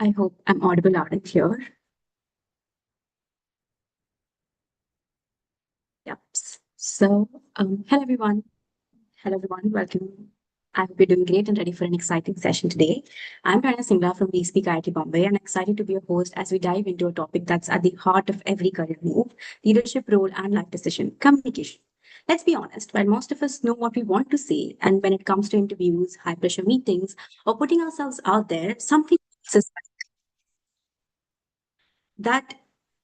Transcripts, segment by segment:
I hope I'm audible loud and clear. Yep. Hello everyone. Hello everyone. Welcome. I hope you're doing great and ready for an exciting session today. I'm Tanya Singla from BSpeak IIT Bombay and excited to be your host as we dive into a topic that's at the heart of every career move, leadership role and life decision, communication. Let's be honest, while most of us know what we want to say, and when it comes to interviews, high pressure meetings, or putting ourselves out there, something that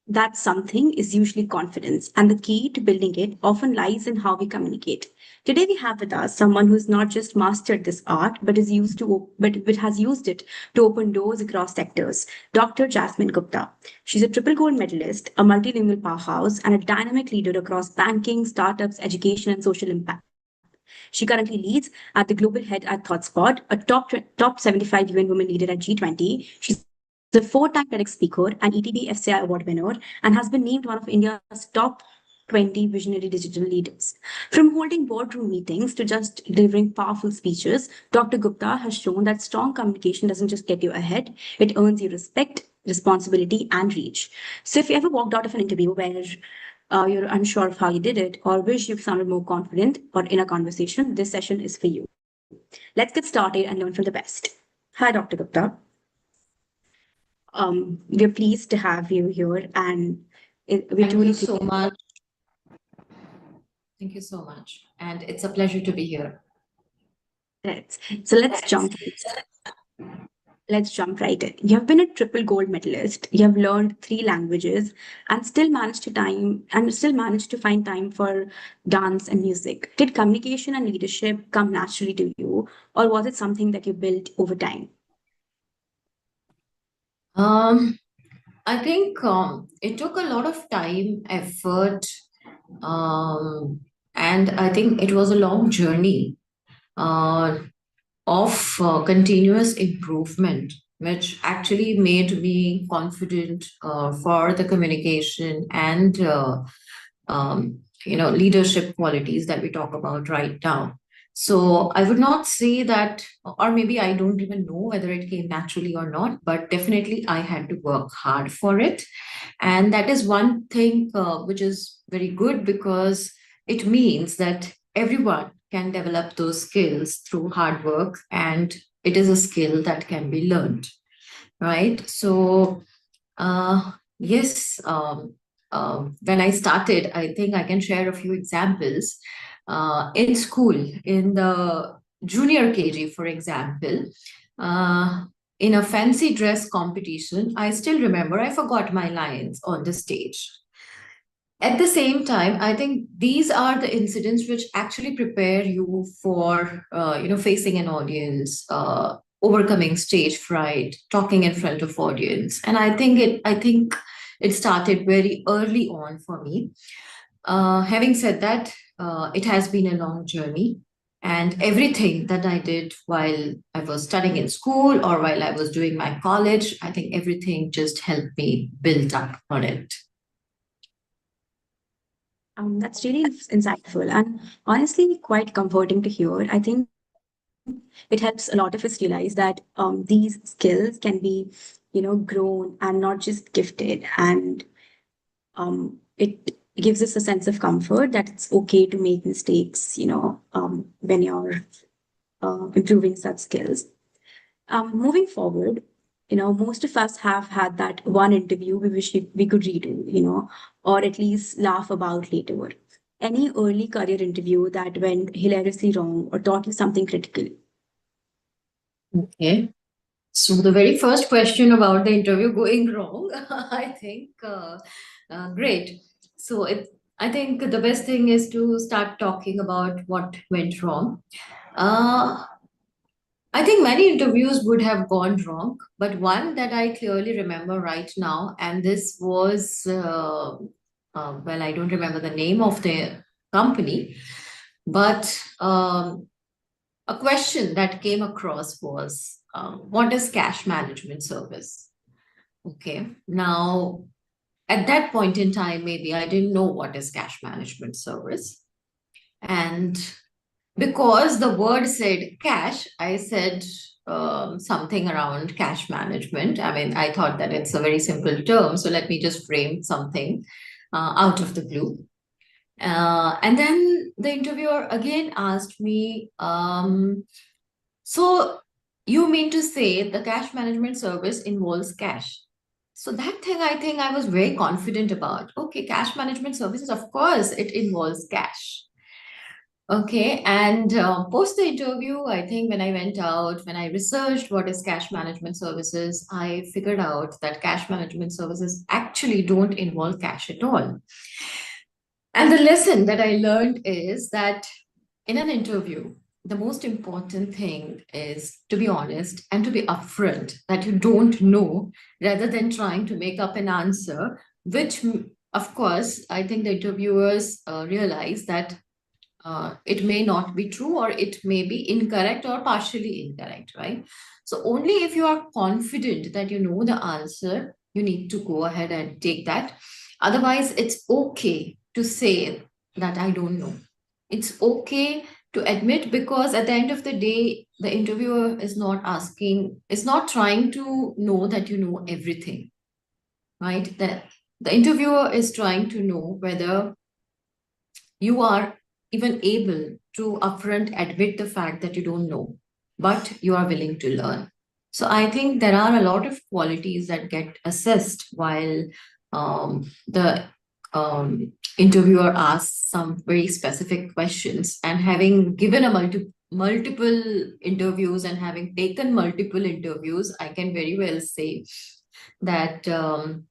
that something is usually confidence, and the key to building it often lies in how we communicate. Today we have with us someone who's not just mastered this art but has used it to open doors across sectors. Dr. Jasmin Gupta. She's a triple gold medalist, a multilingual powerhouse, and a dynamic leader across banking, startups, education, and social impact. She currently leads at the global head at ThoughtSpot, a top 75 UN women leader at G20. She's a four-time TEDx speaker, an ETB FCI award winner, and has been named one of India's top 20 visionary digital leaders. From holding boardroom meetings to just delivering powerful speeches, Dr. Gupta has shown that strong communication doesn't just get you ahead, it earns you respect, responsibility, and reach. So if you ever walked out of an interview where you're unsure of how you did it, or wish you sounded more confident or in a conversation, this session is for you. Let's get started and learn from the best. Hi, Dr. Gupta. We're pleased to have you here, and we're Thank you so much. Thank you so much. And it's a pleasure to be here. So let's jump right in. You have been a triple gold medalist. You have learned three languages and still managed to find time for dance and music. Did communication and leadership come naturally to you, or was it something that you built over time? I think it took a lot of time, effort, and I think it was a long journey uh, of continuous improvement, which actually made me confident for the communication and leadership qualities that we talk about right now. So I would not say that, or maybe I don't even know whether it came naturally or not, but definitely I had to work hard for it. And that is one thing which is very good because it means that everyone can develop those skills through hard work, and it is a skill that can be learned, right? So, yes, when I started, I think I can share a few examples. In school, in the junior KG, for example, uh, in a fancy dress competition, I still remember I forgot my lines on the stage. At the same time, I think these are the incidents which actually prepare you for facing an audience, overcoming stage fright, talking in front of audience. And I think it started very early on for me. Having said that, it has been a long journey, and everything that I did while I was studying in school or while I was doing my college, I think everything just helped me build up on it. That's really insightful and honestly quite comforting to hear. I think it helps a lot of us realize that these skills can be, grown and not just gifted. And it gives us a sense of comfort that it's okay to make mistakes, when you're improving such skills. Moving forward, most of us have had that one interview we wish we could redo, or at least laugh about later. Any early career interview that went hilariously wrong or taught you something critical? Okay. So the very first question about the interview going wrong, I think, great. So I think the best thing is to start talking about what went wrong. Uh, I think many interviews would have gone wrong, but one that I clearly remember right now, and this was, well, I don't remember the name of the company, but a question that came across was, what is cash management service? Okay. Now, at that point in time, maybe I didn't know what is cash management service. And because the word said cash, I said, something around cash management. I mean, I thought that it's a very simple term, so let me just frame something out of the blue. And then the interviewer again asked me, so you mean to say the cash management service involves cash? So that thing I think I was very confident about. Okay, cash management services, of course, it involves cash. Okay, and post the interview, I think when I went out, when I researched what is cash management services, I figured out that cash management services actually don't involve cash at all. And the lesson that I learned is that in an interview, the most important thing is to be honest and to be upfront that you don't know rather than trying to make up an answer, which, of course, I think the interviewers realize that it may not be true or it may be incorrect or partially incorrect, right? So, only if you are confident that you know the answer, you need to go ahead and take that. Otherwise, it's okay to say that I don't know. It's okay to admit because at the end of the day, the interviewer is not asking, is not trying to know that you know everything, right? The interviewer is trying to know whether you are even able to upfront admit the fact that you don't know, but you are willing to learn. So I think there are a lot of qualities that get assessed while the interviewer asks some very specific questions. And having given a multiple interviews and having taken multiple interviews, I can very well say that the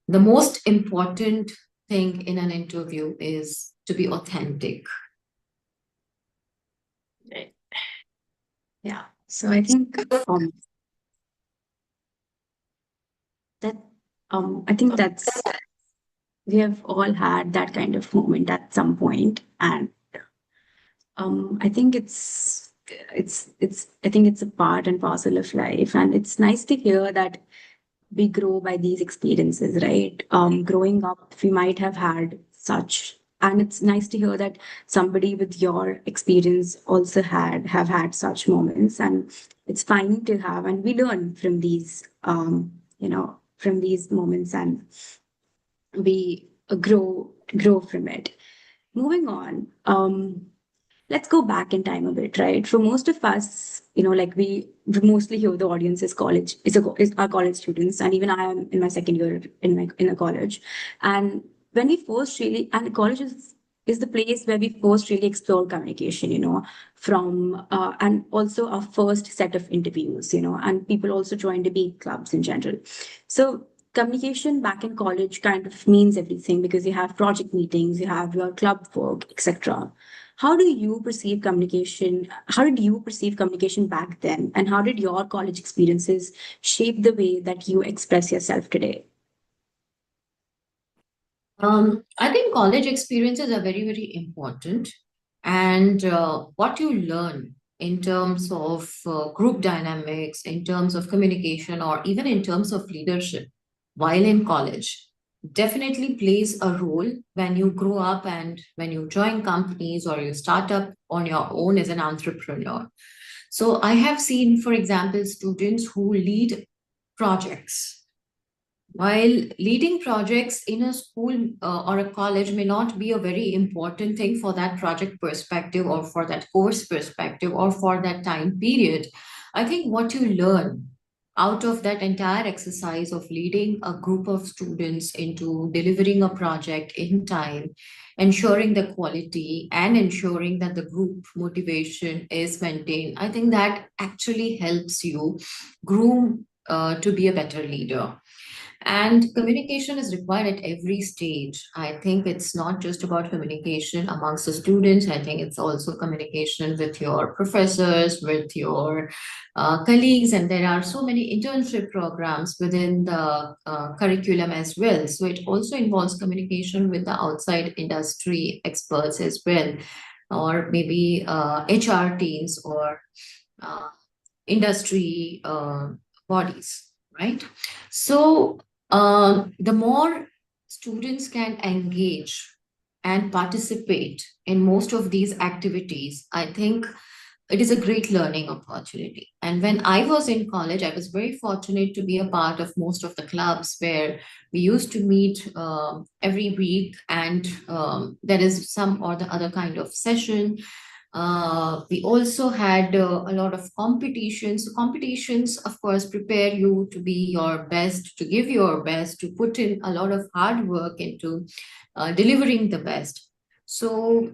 most important thing in an interview is to be authentic. Right. Yeah. So I think that I think that's we have all had that kind of moment at some point, and I think it's I think it's a part and parcel of life, and it's nice to hear that we grow by these experiences, right? Growing up, we might have had such, and it's nice to hear that somebody with your experience also have had such moments, and it's fine to have, and we learn from these, from these moments, and we grow from it. Moving on, let's go back in time a bit, right? For most of us, like we mostly hear the audience is college, is our college students, and even I am in my second year in a college. And when we first really, and college is the place where we first really explore communication, from and also our first set of interviews, and people also join debate clubs in general. So communication back in college kind of means everything because you have project meetings, you have your club work, etc. How do you perceive communication? How did you perceive communication back then? And how did your college experiences shape the way that you express yourself today? I think college experiences are very, very important. And what you learn in terms of group dynamics, in terms of communication, or even in terms of leadership while in college definitely plays a role when you grow up and when you join companies or you start up on your own as an entrepreneur. So I have seen, for example, students who lead projects while leading projects in a school or a college may not be a very important thing for that project perspective or for that course perspective or for that time period, I think what you learn out of that entire exercise of leading a group of students into delivering a project in time, ensuring the quality and ensuring that the group motivation is maintained, I think that actually helps you groom to be a better leader. And communication is required at every stage. I think it's not just about communication amongst the students. I think it's also communication with your professors, with your colleagues, and there are so many internship programs within the curriculum as well. So it also involves communication with the outside industry experts as well, or maybe HR teams or uh, industry bodies, right? So the more students can engage and participate in most of these activities, I think it is a great learning opportunity. And when I was in college, I was very fortunate to be a part of most of the clubs where we used to meet every week, and there is some or the other kind of session. We also had a lot of competitions. So competitions, of course, prepare you to be your best, to give your best, to put in a lot of hard work into delivering the best. So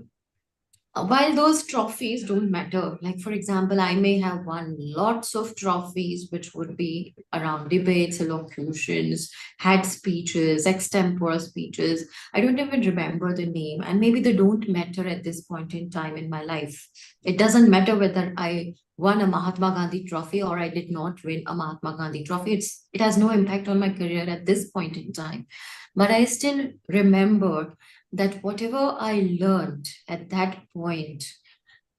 while those trophies don't matter, like for example, I may have won lots of trophies, which would be around debates, elocutions, had speeches, extempore speeches. I don't even remember the name, and maybe they don't matter at this point in time in my life. It doesn't matter whether I won a Mahatma Gandhi trophy or I did not win a Mahatma Gandhi trophy. It has no impact on my career at this point in time. But I still remember that whatever I learned at that point,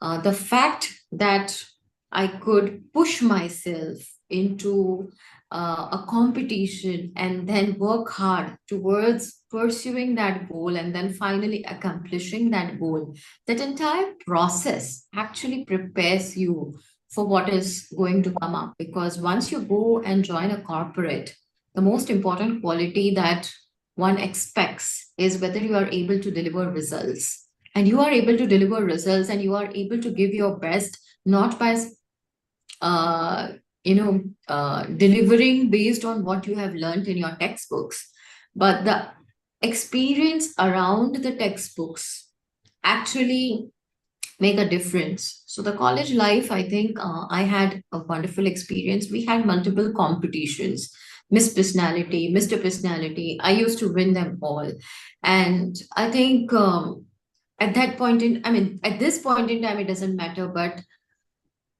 the fact that I could push myself into a competition and then work hard towards pursuing that goal and then finally accomplishing that goal, that entire process actually prepares you for what is going to come up. Because once you go and join a corporate, the most important quality that one expects is whether you are able to deliver results, and you are able to deliver results and you are able to give your best, not by uh, delivering based on what you have learned in your textbooks, but the experience around the textbooks actually make a difference. So the college life, I think I had a wonderful experience. We had multiple competitions, Miss Personality, Mr. Personality. I used to win them all. And I think at that point in, I mean, at this point in time, it doesn't matter, but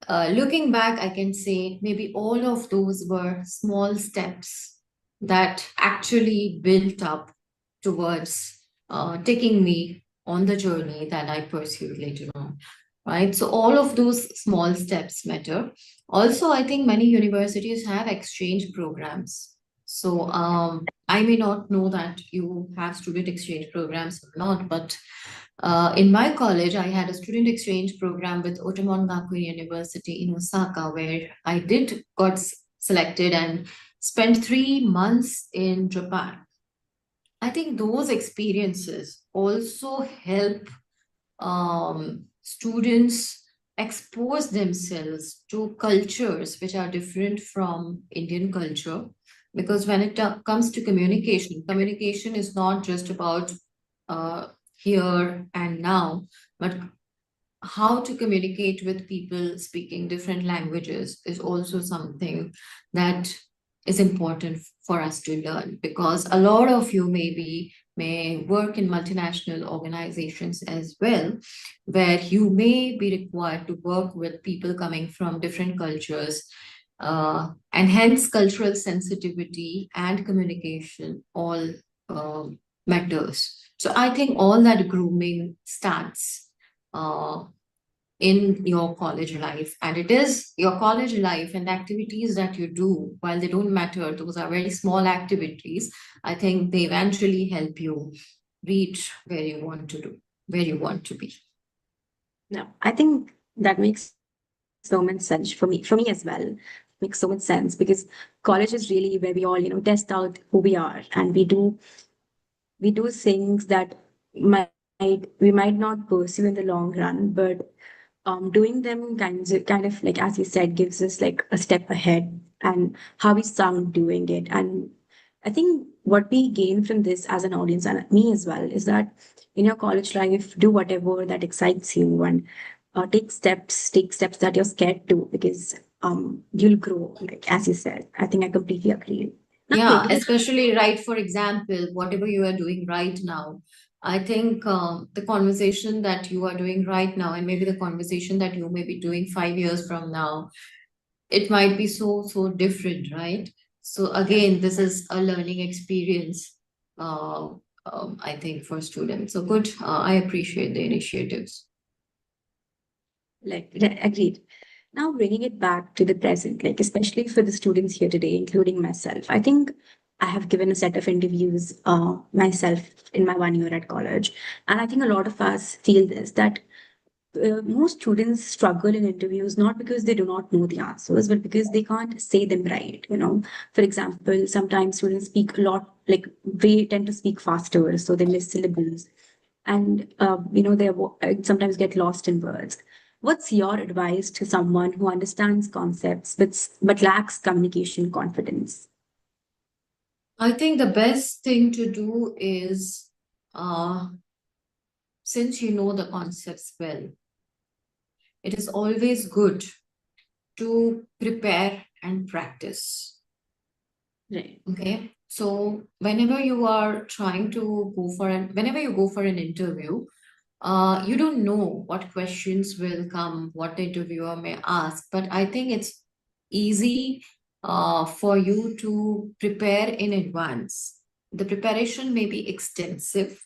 looking back, I can say maybe all of those were small steps that actually built up towards taking me on the journey that I pursued later on. Right. So all of those small steps matter. Also, I think many universities have exchange programs. So I may not know that you have student exchange programs or not, but in my college, I had a student exchange program with Otamon Gakuen University in Osaka, where I did selected and spent 3 months in Japan. I think those experiences also help students expose themselves to cultures which are different from Indian culture. Because when it comes to communication, communication is not just about uh, here and now, but how to communicate with people speaking different languages is also something that is important for us to learn, because a lot of you may work in multinational organizations as well, where you may be required to work with people coming from different cultures, and hence cultural sensitivity and communication all matters. So I think all that grooming starts uh, in your college life, and it is your college life and the activities that you do, while they don't matter, those are very small activities. I think they eventually help you reach where you want to do, where you want to be. No, I think that makes so much sense for me as well. Makes so much sense because college is really where we all, test out who we are, and we do things that we might not pursue in the long run, but doing them kind of like, as you said, gives us like a step ahead, and how we sound doing it. And I think what we gain from this as an audience, and me as well, is that in your college life, do whatever that excites you, and take steps that you're scared to, because you'll grow, like as you said. I think I completely agree. Now Yeah, maybe especially right, for example, whatever you are doing right now. I think the conversation that you are doing right now, and maybe the conversation that you may be doing 5 years from now, it might be so different, right? So yeah, again, this is a learning experience, uh, I think, for students. So good. I appreciate the initiatives. agreed. Now bringing it back to the present, like especially for the students here today, including myself, I think I have given a set of interviews myself in my 1 year at college, and I think a lot of us feel this, that most students struggle in interviews not because they do not know the answers, but because they can't say them right. For example, sometimes students speak a lot, like they tend to speak faster, so they miss syllables, and they sometimes get lost in words. What's your advice to someone who understands concepts but lacks communication confidence? I think the best thing to do is, uh, since you know the concepts well, it is always good to prepare and practice. Right. Okay. So whenever you go for an interview, you don't know what questions will come, what the interviewer may ask, but I think it's easy for you to prepare in advance. The preparation may be extensive.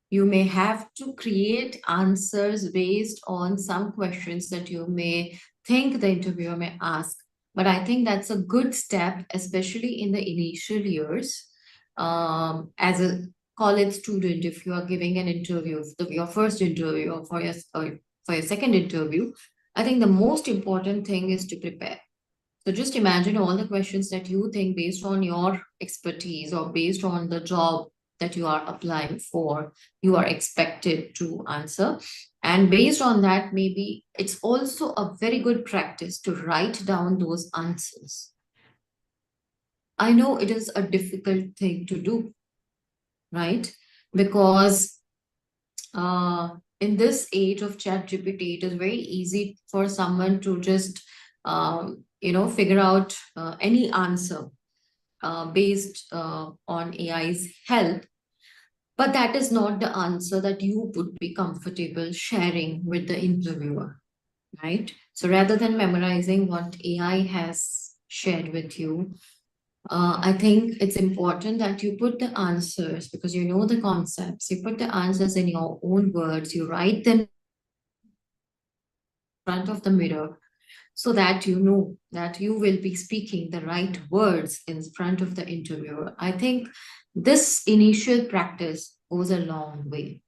You may have to create answers based on some questions that you may think the interviewer may ask. But I think that's a good step, especially in the initial years. As a college student, if you are giving an interview, your first interview or for your second interview, I think the most important thing is to prepare. So just imagine all the questions that you think based on your expertise or based on the job that you are applying for, you are expected to answer. And based on that, maybe it's also a very good practice to write down those answers. I know it is a difficult thing to do, right? Because in this age of ChatGPT, it is very easy for someone to just figure out any answer based on AI's help. But that is not the answer that you would be comfortable sharing with the interviewer, right? So rather than memorizing what AI has shared with you, I think it's important that you put the answers, because you know the concepts, you put the answers in your own words, you write them in front of the mirror so that you know that you will be speaking the right words in front of the interviewer. I think this initial practice goes a long way,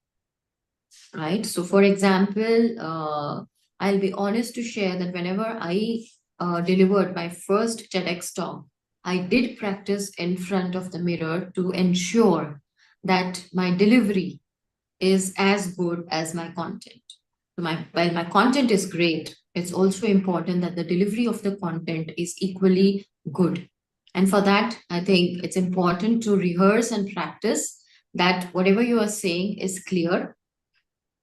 right? So, for example, I'll be honest to share that whenever I delivered my first TEDx talk, I did practice in front of the mirror to ensure that my delivery is as good as my content. While my content is great, it's also important that the delivery of the content is equally good. And for that, I think it's important to rehearse and practice that whatever you are saying is clear,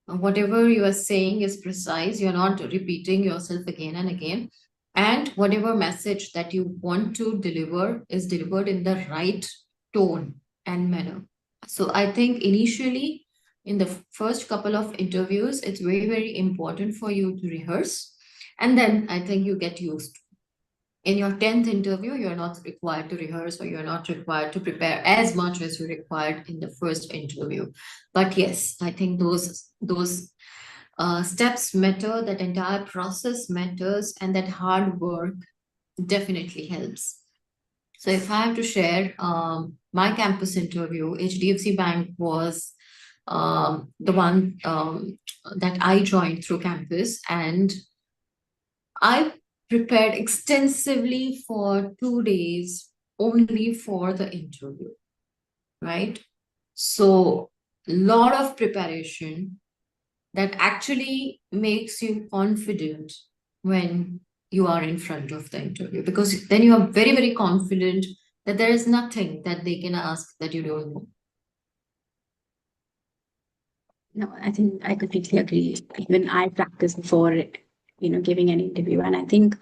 whatever you are saying is precise, you're not repeating yourself again and again. And whatever message that you want to deliver is delivered in the right tone and manner. So I think initially, in the first couple of interviews, it's very, very important for you to rehearse. And then I think you get used. In your 10th interview, you're not required to rehearse, or you're not required to prepare as much as you required in the first interview. But yes, I think those steps matter, that entire process matters, and that hard work definitely helps. So if I have to share my campus interview, HDFC Bank was the one that I joined through campus, and I prepared extensively for 2 days only for the interview, right? So, lot of preparation that actually makes you confident when you are in front of the interview, because then you are very, very confident that there is nothing that they can ask that you don't know. No, I think I completely agree. Even I practice before, giving an interview, and I think,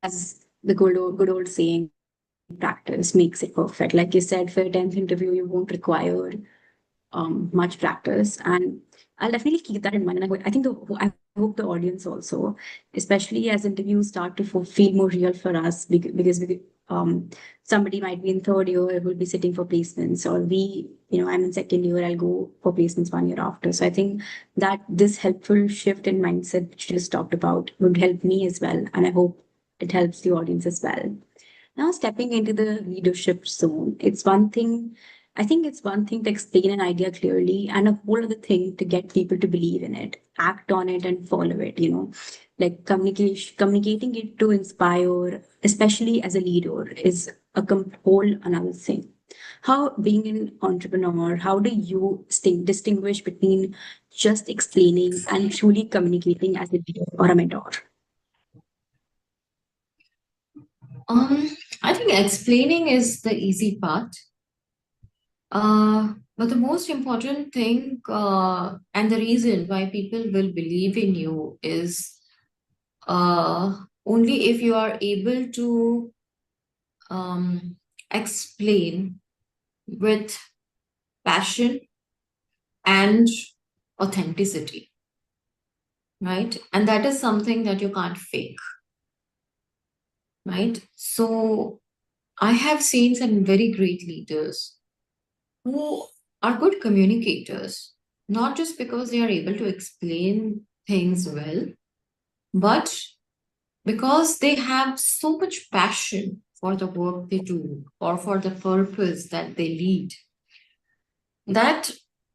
as the good old saying, practice makes it perfect. Like you said, for a 10th interview, you won't require much practice, and I'll definitely keep that in mind. And I hope the audience also, especially as interviews start to feel more real for us, because somebody might be in third year, will be sitting for placements, or I'm in second year, I'll go for placements 1 year after. So I think that this helpful shift in mindset which you just talked about would help me as well, and I hope it helps the audience as well. Now, stepping into the leadership zone, it's one thing I think it's one thing to explain an idea clearly and a whole other thing to get people to believe in it, act on it and follow it, Like communicating it to inspire, especially as a leader, is a whole another thing. How being an entrepreneur, how do you distinguish between just explaining and truly communicating as a leader or a mentor? Um, I think explaining is the easy part. But the most important thing, and the reason why people will believe in you is only if you are able to um, explain with passion and authenticity, right? And that is something that you can't fake, right? So I have seen some very great leaders who are good communicators, not just because they are able to explain things well, but because they have so much passion for the work they do or for the purpose that they lead, that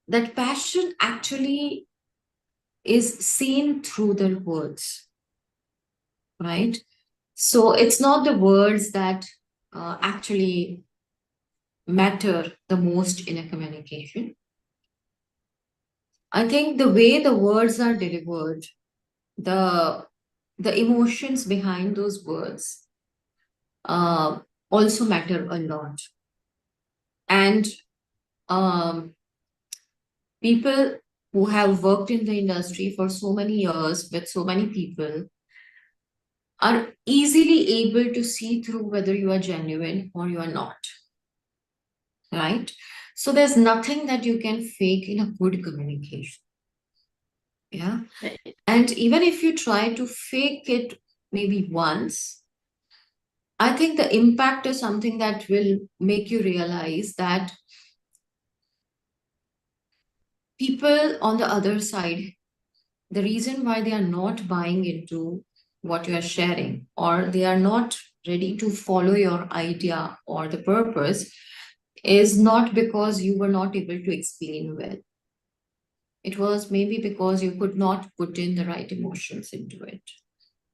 that passion actually is seen through their words, right? So it's not the words that actually matter the most in a communication. I think the way the words are delivered, the the emotions behind those words uh, also matter a lot. And um, people who have worked in the industry for so many years with so many people are easily able to see through whether you are genuine or you are not, right? So there's nothing that you can fake in a good communication. Yeah. Right. And even if you try to fake it maybe once, I think the impact is something that will make you realize that people on the other side, the reason why they are not buying into what you are sharing or they are not ready to follow your idea or the purpose is not because you were not able to explain well. It was maybe because you could not put in the right emotions into it.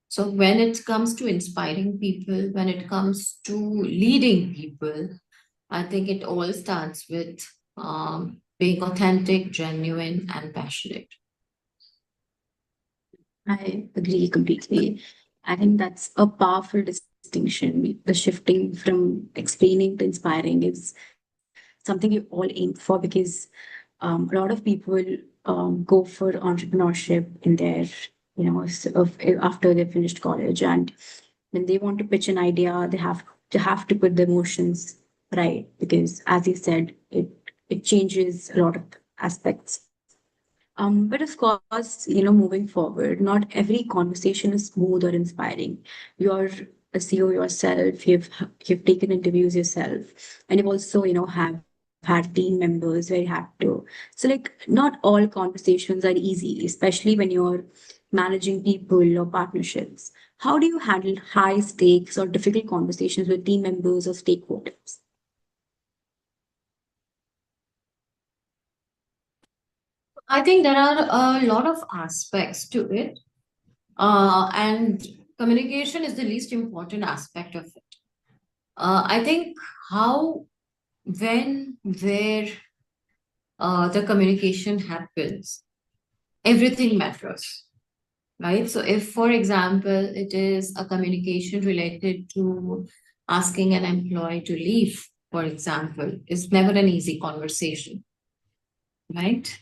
So when it comes to inspiring people, when it comes to leading people, I think it all starts with being authentic, genuine, and passionate. I agree completely. I think that's a powerful distinction. The shifting from explaining to inspiring is something we all aim for because a lot of people go for entrepreneurship in their, after they finished college, and when they want to pitch an idea, they have to put the emotions right because, as you said, it changes a lot of aspects. But of course, moving forward, not every conversation is smooth or inspiring. You're a CEO yourself, you've taken interviews yourself, and you've also, have had team members where you have to. So like not all conversations are easy, especially when you're managing people or partnerships. How do you handle high stakes or difficult conversations with team members or stakeholders? I think there are a lot of aspects to it, and communication is the least important aspect of it. I think how, when, where the communication happens, everything matters, right? So, if, for example, it is a communication related to asking an employee to leave, for example, is never an easy conversation, right?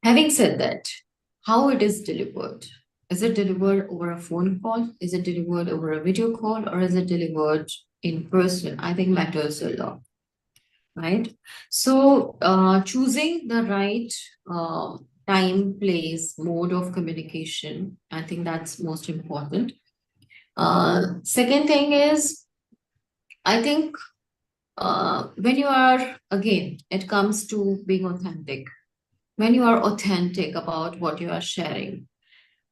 Having said that, how it is delivered? Is it delivered over a phone call? Is it delivered over a video call? Or is it delivered in person? I think matters a lot, right? So, choosing the right time, place, mode of communication, I think that's most important. Second thing is, I think when you are, again, it comes to being authentic. When you are authentic about what you are sharing,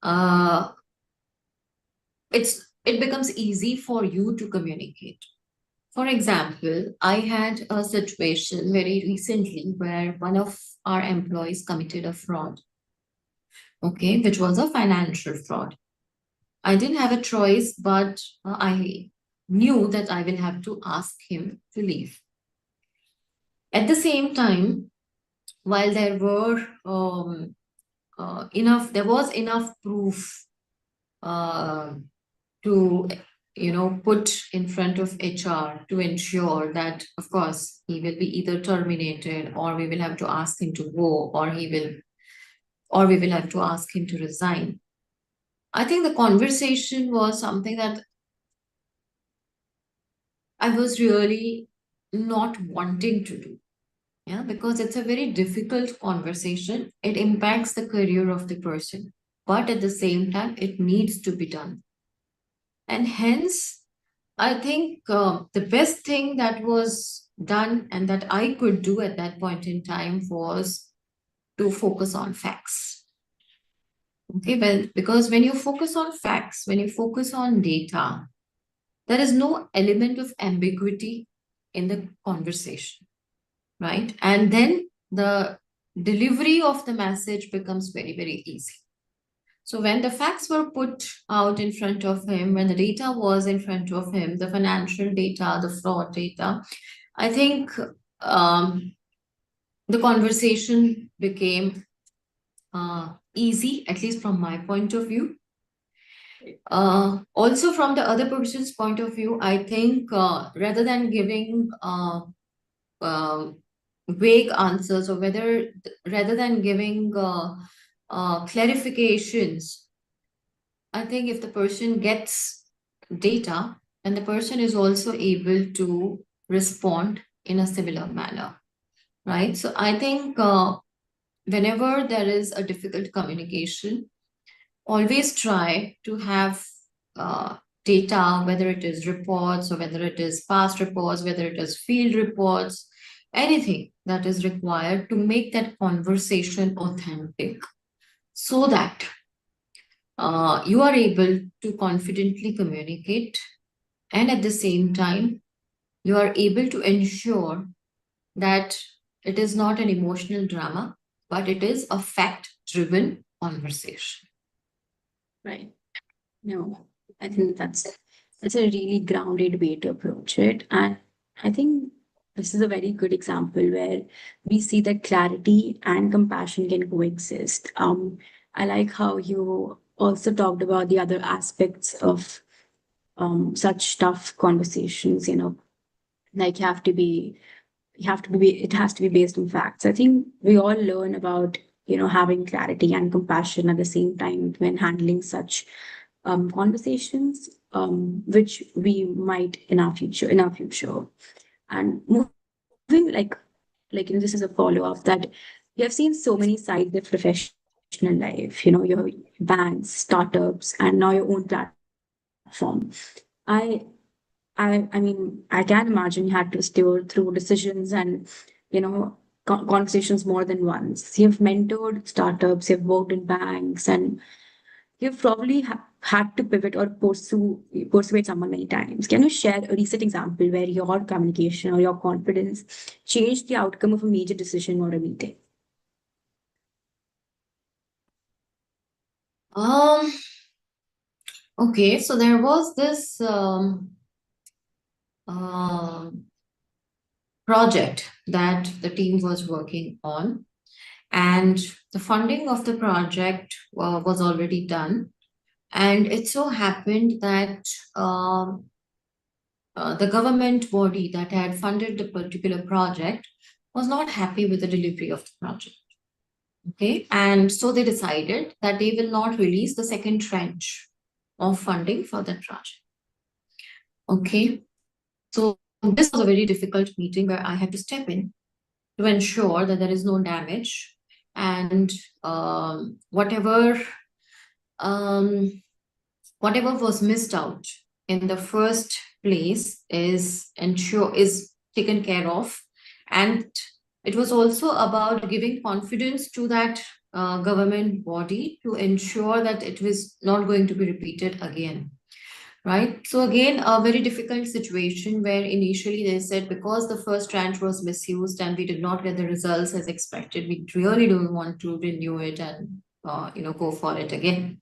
uh, it becomes easy for you to communicate. For example, I had a situation very recently where one of our employees committed a fraud, okay, which was a financial fraud. I didn't have a choice, but I knew that I will have to ask him to leave. At the same time, while there was enough proof uh, to put in front of HR to ensure that, of course, he will be either terminated, or we will have to ask him to go, or we will have to ask him to resign. I think the conversation was something that I was really not wanting to do. Yeah, because it's a very difficult conversation. It impacts the career of the person, but at the same time, it needs to be done. And hence, I think the best thing that was done and that I could do at that point in time was to focus on facts. Okay, well, because when you focus on facts, when you focus on data, there is no element of ambiguity in the conversation, right? And then the delivery of the message becomes very, very easy. So when the facts were put out in front of him, when the data was in front of him, the financial data, the fraud data, I think um, the conversation became easy, at least from my point of view. Also, from the other person's point of view, I think rather than giving um vague answers, or rather than giving clarifications, I think if the person gets data, then the person is also able to respond in a similar manner, right? So I think whenever there is a difficult communication, always try to have uh, data, whether it is reports or whether it is past reports, whether it is field reports, anything that is required to make that conversation authentic, so that you are able to confidently communicate, and at the same time you are able to ensure that it is not an emotional drama, but it is a fact driven conversation. Right. No, I think that's a really grounded way to approach it. And I think this is a very good example where we see that clarity and compassion can coexist. I like how you also talked about the other aspects of such tough conversations, like it has to be based on facts. I think we all learn about, having clarity and compassion at the same time when handling such conversations, which we might in our future. And moving this is a follow-up that we have seen so many sides of professional life, your banks, startups, and now your own platform. I I mean, I can imagine you had to steer through decisions and, conversations more than once. You've mentored startups, you've worked in banks, and you've probably had to pivot or persuade someone many times. Can you share a recent example where your communication or your confidence changed the outcome of a major decision or a meeting? Um, okay, so there was this um project that the team was working on, and the funding of the project was already done. And it so happened that um, the government body that had funded the particular project was not happy with the delivery of the project. Okay. And so they decided that they will not release the second tranche of funding for that project. Okay. So this was a very difficult meeting where I had to step in to ensure that there is no damage, and whatever um, whatever was missed out in the first place is taken care of. And it was also about giving confidence to that government body to ensure that it was not going to be repeated again, right? So again, a very difficult situation where initially they said because the first tranche was misused and we did not get the results as expected, we really don't want to renew it and go for it again.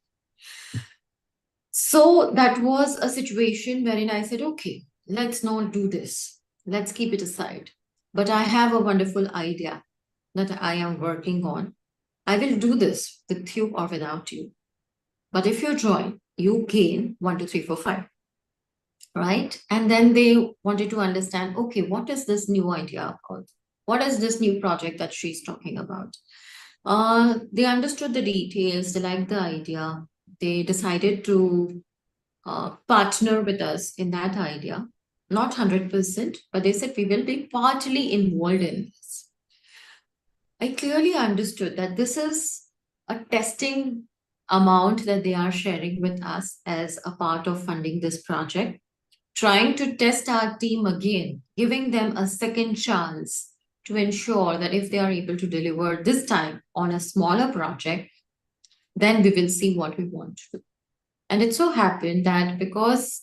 So that was a situation wherein I said, okay, let's not do this. Let's keep it aside. But I have a wonderful idea that I am working on. I will do this with you or without you. But if you join, you gain 1, 2, 3, 4, 5, right? And then they wanted to understand, okay, what is this new idea about? What is this new project that she's talking about? They understood the details, they liked the idea. They decided to partner with us in that idea. Not 100%, but they said we will be partly involved in this. I clearly understood that this is a testing amount that they are sharing with us as a part of funding this project, trying to test our team again, giving them a second chance to ensure that if they are able to deliver this time on a smaller project, then we will see what we want to do. And it so happened that because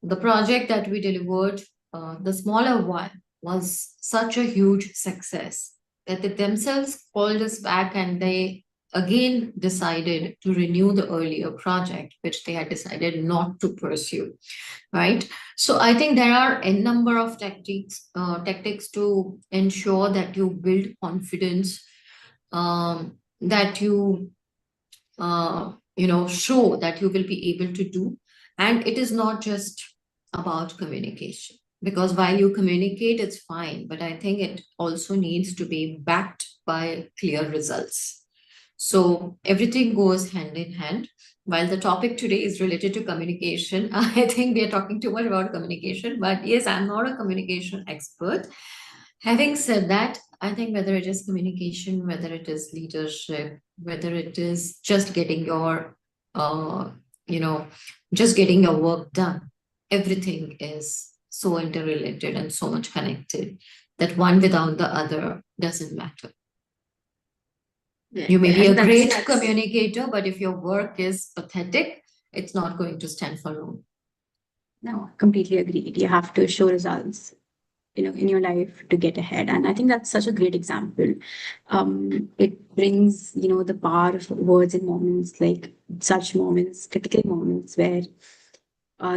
the project that we delivered, the smaller one, was such a huge success that they themselves called us back and they again decided to renew the earlier project, which they had decided not to pursue. Right. So I think there are a number of tactics to ensure that you build confidence, that you show that you will be able to do. And it is not just about communication, because while you communicate, it's fine, but I think it also needs to be backed by clear results. So everything goes hand in hand. While the topic today is related to communication, I think we are talking too much about communication, but yes, I'm not a communication expert. Having said that, I think whether it is communication, whether it is leadership, whether it is just getting your, uh, you know, just getting your work done, everything is so interrelated and so much connected that one without the other doesn't matter. You may Yeah, be I a think great that's communicator, but if your work is pathetic, it's not going to stand for long. no, completely agreed. You have to show results, in your life to get ahead. And I think that's such a great example. It brings, the power of words and moments, like such moments, critical moments where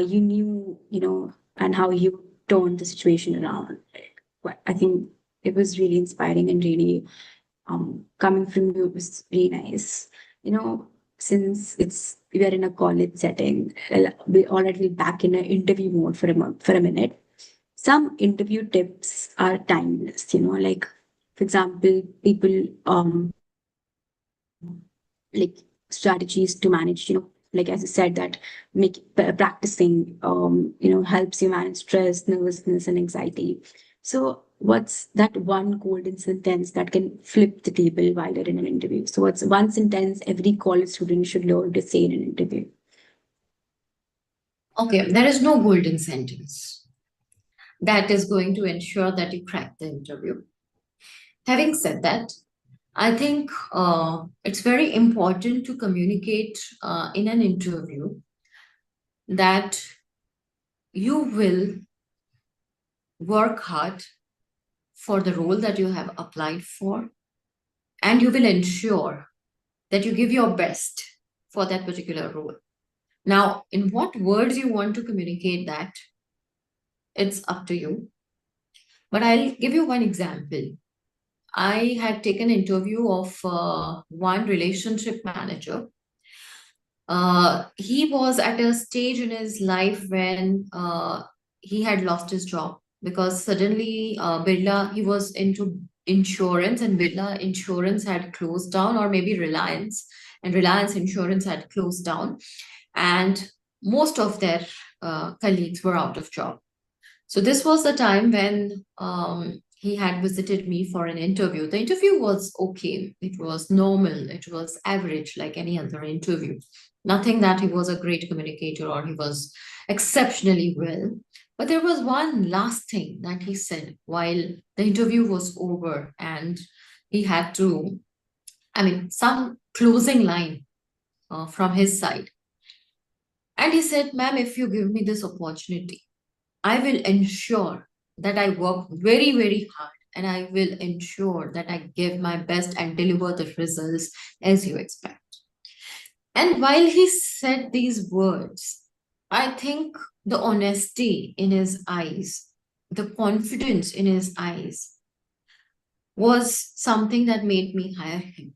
you knew, and how you turned the situation around. But I think it was really inspiring and really coming from you was really nice. Since we are in a college setting, we already back in an interview mode for a minute. Some interview tips are timeless, like for example, people like strategies to manage, like as I said, that practicing helps you manage stress, nervousness, and anxiety. So what's that one golden sentence that can flip the table while you're in an interview? So what's one sentence every college student should learn to say in an interview? Okay, there is no golden sentence that is going to ensure that you crack the interview. Having said that, I think it's very important to communicate in an interview that you will work hard for the role that you have applied for, and you will ensure that you give your best for that particular role. Now, in what words you want to communicate that, it's up to you. But I'll give you one example. I had taken interview of one relationship manager. He was at a stage in his life when he had lost his job because suddenly he was into insurance, and Birla Insurance had closed down, or maybe Reliance, and Reliance Insurance had closed down, and most of their colleagues were out of job. So this was the time when he had visited me for an interview. The interview was okay. It was normal. It was average, like any other interview. Nothing that he was a great communicator or he was exceptionally well. But there was one last thing that he said while the interview was over, and he had to, some closing line from his side. And he said, "Ma'am, if you give me this opportunity, I will ensure that I work very, very hard and I will ensure that I give my best and deliver the results as you expect." And while he said these words, I think the honesty in his eyes, the confidence in his eyes was something that made me hire him.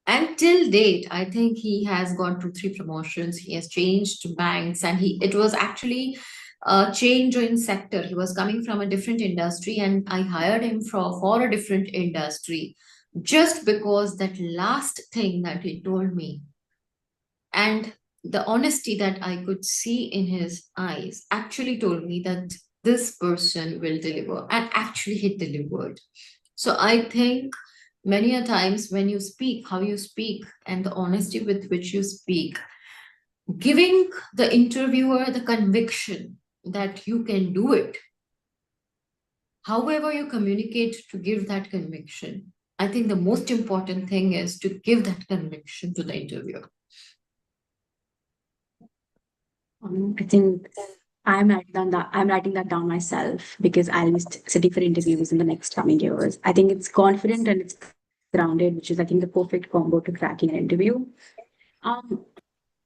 And till date, I think he has gone through three promotions. He has changed banks, and it was actually a change in sector. He was coming from a different industry, and I hired him for a different industry just because that last thing that he told me and the honesty that I could see in his eyes actually told me that this person will deliver, and actually he delivered. So I think many a times when you speak, how you speak, and the honesty with which you speak, giving the interviewer the conviction that you can do it, however you communicate to give that conviction. I think the most important thing is to give that conviction to the interviewer. I think I'm writing that down myself because I'll be sitting for interviews in the next coming years. I think it's confident and it's grounded, which is I think the perfect combo to cracking an interview. Um,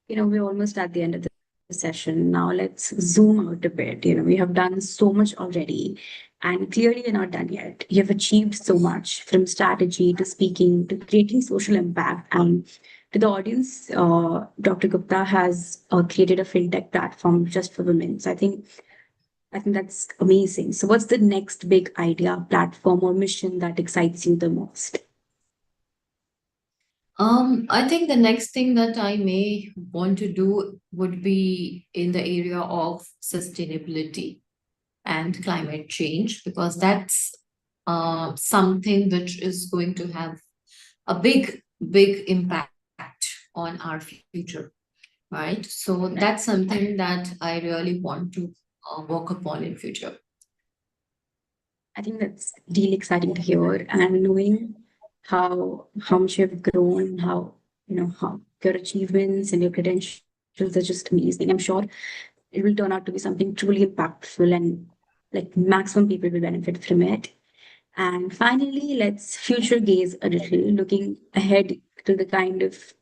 we're almost at the end of the session. Now let's zoom out a bit. We have done so much already, and clearly we're not done yet. You have achieved so much from strategy to speaking to creating social impact. And to the audience, Dr. Gupta has created a fintech platform just for women. So I think that's amazing. So what's the next big idea, platform, or mission that excites you the most? I think the next thing that I may want to do would be in the area of sustainability and climate change, because that's something which is going to have a big, big impact on our future, right? So that's Right. something that I really want to work upon in future. I think that's really exciting to hear. And knowing how much you've grown, how your achievements and your credentials are just amazing. I'm sure it will turn out to be something truly impactful and like maximum people will benefit from it. And finally, let's future gaze a little, looking ahead to the kind of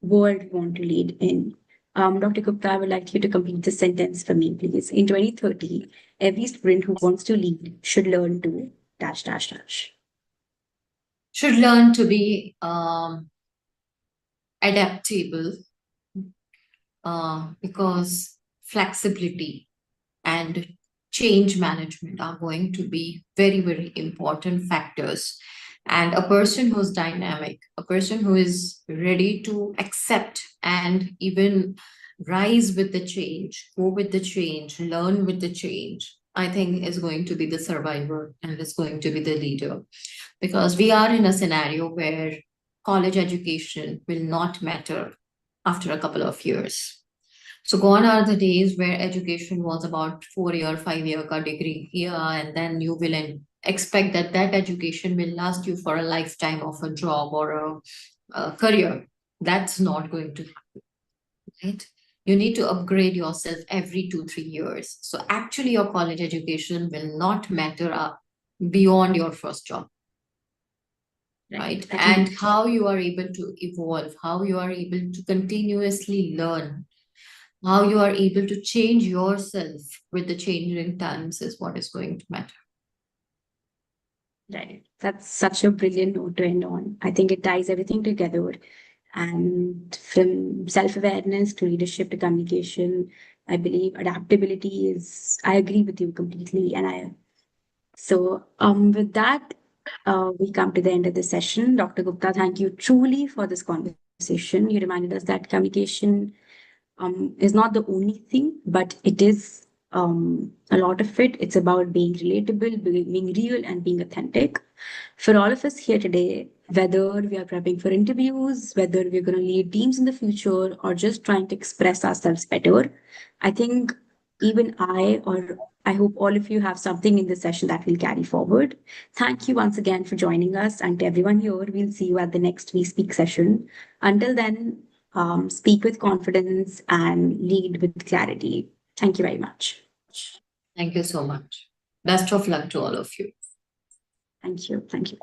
world we want to lead in. Dr. Gupta, I would like you to complete the sentence for me, please. In 2030, every student who wants to lead should learn to dash, dash, dash. Should learn to be adaptable, because flexibility and change management are going to be very, very important factors. And a person who's dynamic, a person who is ready to accept and even rise with the change, go with the change, learn with the change, I think is going to be the survivor and is going to be the leader. Because we are in a scenario where college education will not matter after a couple of years. So gone are the days where education was about 4 year, 5 year ka degree here, and then you will expect that that education will last you for a lifetime of a job or a career. That's not going to happen, right? You need to upgrade yourself every 2, 3 years. So actually, your college education will not matter beyond your first job, Right. right? I think And how you are able to evolve, how you are able to continuously learn, how you are able to change yourself with the changing times is what is going to matter. right. That's such a brilliant note to end on. I think it ties everything together. And from self awareness to leadership to communication, I believe adaptability is, I agree with you completely. With that, we come to the end of the session. Dr. Gupta, thank you truly for this conversation. You reminded us that communication is not the only thing, but it is a lot of it. It's about being relatable, being real, and being authentic. For all of us here today, whether we are prepping for interviews, whether we're going to lead teams in the future, or just trying to express ourselves better, I think even or I hope all of you have something in this session that will carry forward. Thank you once again for joining us. And to everyone here, we'll see you at the next We Speak session. Until then, speak with confidence, and lead with clarity. Thank you very much. Thank you so much. Best of luck to all of you. Thank you. Thank you.